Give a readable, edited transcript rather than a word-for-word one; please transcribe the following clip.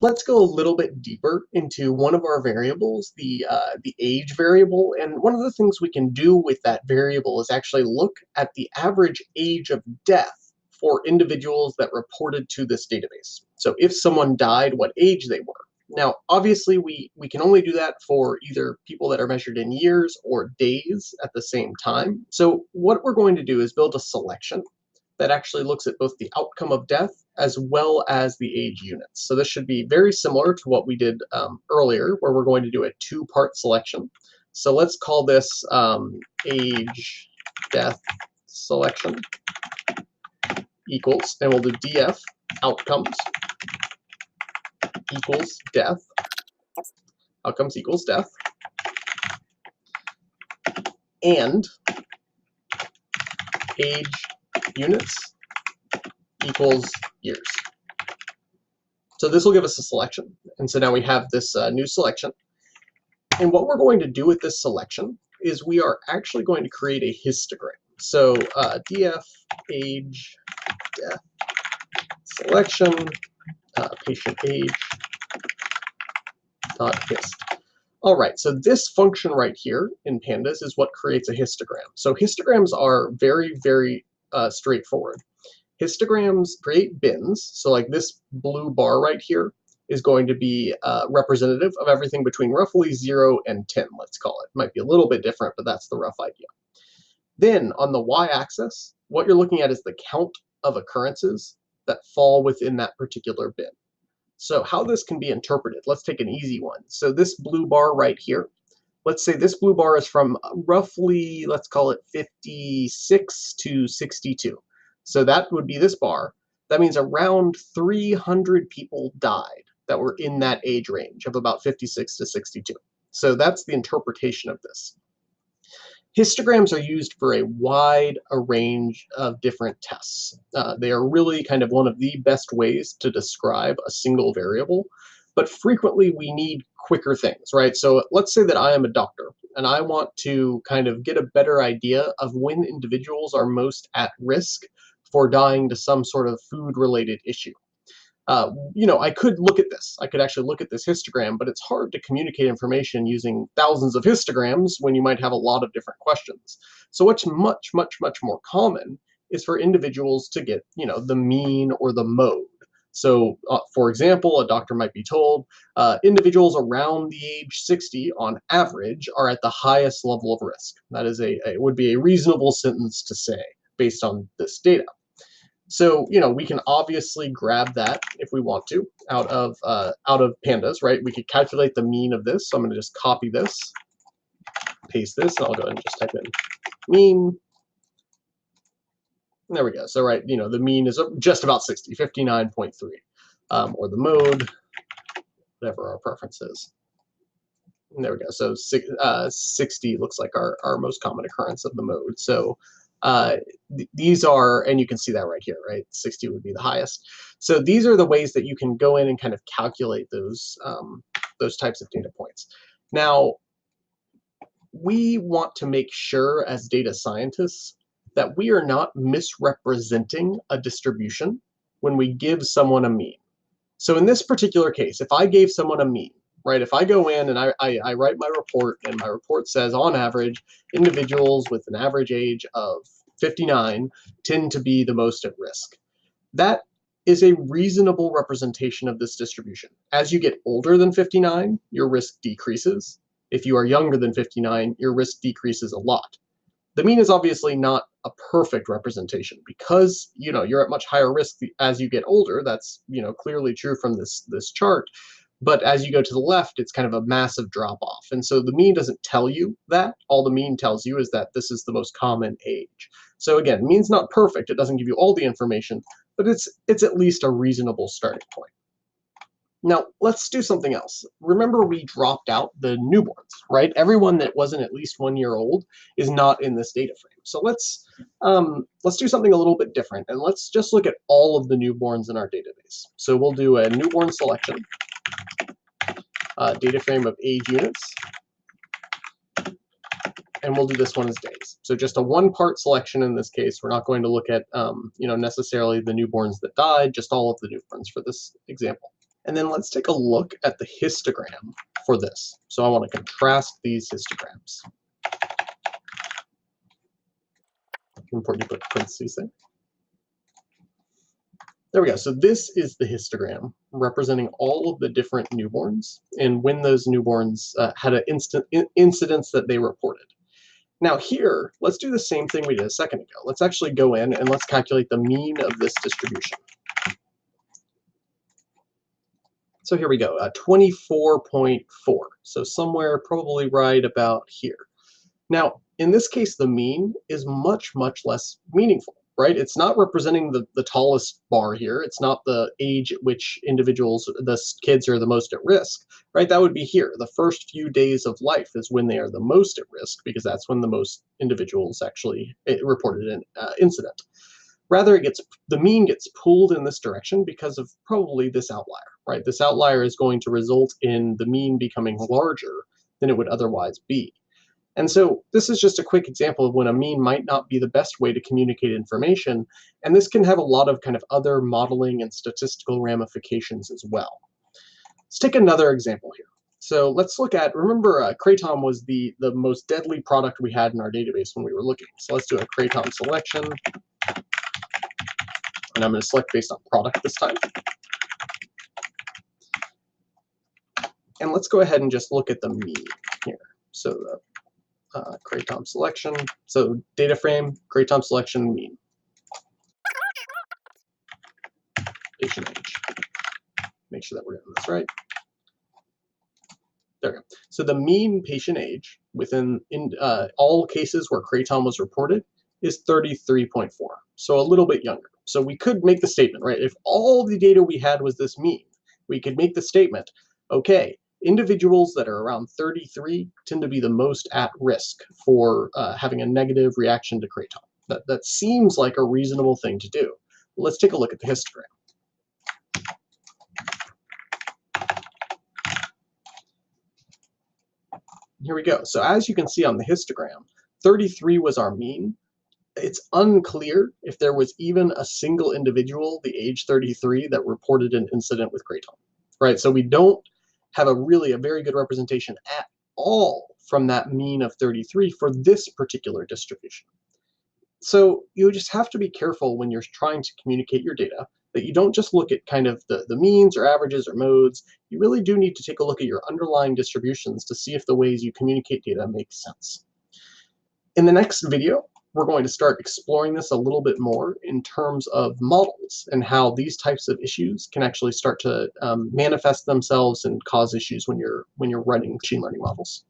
Let's go a little bit deeper into one of our variables, the age variable. And one of the things we can do with that variable is actually look at the average age of death for individuals that reported to this database. So if someone died, what age they were. Now, obviously, we can only do that for either people that are measured in years or days at the same time. So what we're going to do is build a selection that actually looks at both the outcome of death as well as the age units. So this should be very similar to what we did earlier, where we're going to do a two-part selection. So let's call this age death selection equals, and we'll do df outcomes equals death, outcomes equals death, and age units equals years. So this will give us a selection. And so now we have this new selection. And what we're going to do with this selection is we are actually going to create a histogram. So df age death selection patient age dot hist. All right, so this function right here in pandas is what creates a histogram. So histograms are very, very straightforward. Histograms create bins, so like this blue bar right here is going to be representative of everything between roughly 0 and 10, let's call it. Might be a little bit different, but that's the rough idea. Then on the y-axis, what you're looking at is the count of occurrences that fall within that particular bin. So how this can be interpreted, let's take an easy one. So this blue bar right here, let's say this blue bar is from roughly, let's call it 56 to 62. So that would be this bar. That means around 300 people died that were in that age range of about 56 to 62. So that's the interpretation of this. Histograms are used for a wide range of different tests. They are really kind of one of the best ways to describe a single variable, but frequently we need quicker things, right? So let's say that I am a doctor and I want to kind of get a better idea of when individuals are most at risk for dying to some sort of food-related issue. I could look at this. I could actually look at this histogram, but it's hard to communicate information using thousands of histograms when you might have a lot of different questions. So what's much, much, much more common is for individuals to get, the mean or the mode. So, for example, a doctor might be told individuals around the age 60 on average are at the highest level of risk. That is would be a reasonable sentence to say based on this data. So, we can obviously grab that if we want to out of pandas, right? We could calculate the mean of this. So I'm going to just copy this, paste this, and I'll go ahead and just type in mean. And there we go. So, right, the mean is just about 60, 59.3, or the mode, whatever our preference is. And there we go. So 60 looks like our most common occurrence of the mode. So these are, and you can see that right here, right? 60 would be the highest. So these are the ways that you can go in and kind of calculate those types of data points. Now, we want to make sure as data scientists that we are not misrepresenting a distribution when we give someone a mean. So in this particular case, if I gave someone a mean, right? If I go in and I write my report and my report says on average, individuals with an average age of 59 tend to be the most at risk. That is a reasonable representation of this distribution. As you get older than 59, your risk decreases. If you are younger than 59, your risk decreases a lot. The mean is obviously not a perfect representation because you're at much higher risk as you get older. That's clearly true from this chart. But as you go to the left, it's kind of a massive drop-off. And so the mean doesn't tell you that. All the mean tells you is that this is the most common age. So again, mean's not perfect. It doesn't give you all the information, but it's at least a reasonable starting point. Now, let's do something else. Remember, we dropped out the newborns, right? Everyone that wasn't at least 1 year old is not in this data frame. So let's do something a little bit different, and let's just look at all of the newborns in our database. So we'll do a newborn selection. Data frame of age units, and we'll do this one as days. So just a one-part selection in this case. We're not going to look at necessarily the newborns that died, just all of the newborns for this example. And then let's take a look at the histogram for this. So I want to contrast these histograms. Important to put parentheses there. There we go. So this is the histogram representing all of the different newborns and when those newborns had an incidence that they reported. Now here, let's do the same thing we did a second ago. Let's actually go in and let's calculate the mean of this distribution. So here we go, 24.4. So somewhere probably right about here. Now, in this case, the mean is much, much less meaningful, right? It's not representing the tallest bar here. It's not the age at which individuals, the kids are the most at risk, right? That would be here. The first few days of life is when they are the most at risk because that's when the most individuals actually reported an incident. Rather, the mean gets pulled in this direction because of probably this outlier, right? This outlier is going to result in the mean becoming larger than it would otherwise be. And so this is just a quick example of when a mean might not be the best way to communicate information, and this can have a lot of kind of other modeling and statistical ramifications as well. Let's take another example here. So let's look at, remember Kratom was the most deadly product we had in our database when we were looking. So let's do a Kratom selection, and I'm going to select based on product this time. And let's go ahead and just look at the mean here. So the Kratom selection. So data frame, Kratom selection, mean. Patient age. Make sure that we're getting this right. There we go. So the mean patient age within all cases where Kratom was reported is 33.4. So a little bit younger. So we could make the statement, right? If all the data we had was this mean, we could make the statement, okay, individuals that are around 33 tend to be the most at risk for having a negative reaction to Kratom. That seems like a reasonable thing to do. Let's take a look at the histogram. Here we go. So as you can see on the histogram, 33 was our mean. It's unclear if there was even a single individual, the age 33, that reported an incident with Kratom, right? So we don't have a very good representation at all from that mean of 33 for this particular distribution. So you just have to be careful when you're trying to communicate your data that you don't just look at kind of the means or averages or modes. You really do need to take a look at your underlying distributions to see if the ways you communicate data make sense. In the next video, we're going to start exploring this a little bit more in terms of models and how these types of issues can actually start to manifest themselves and cause issues when you're running machine learning models.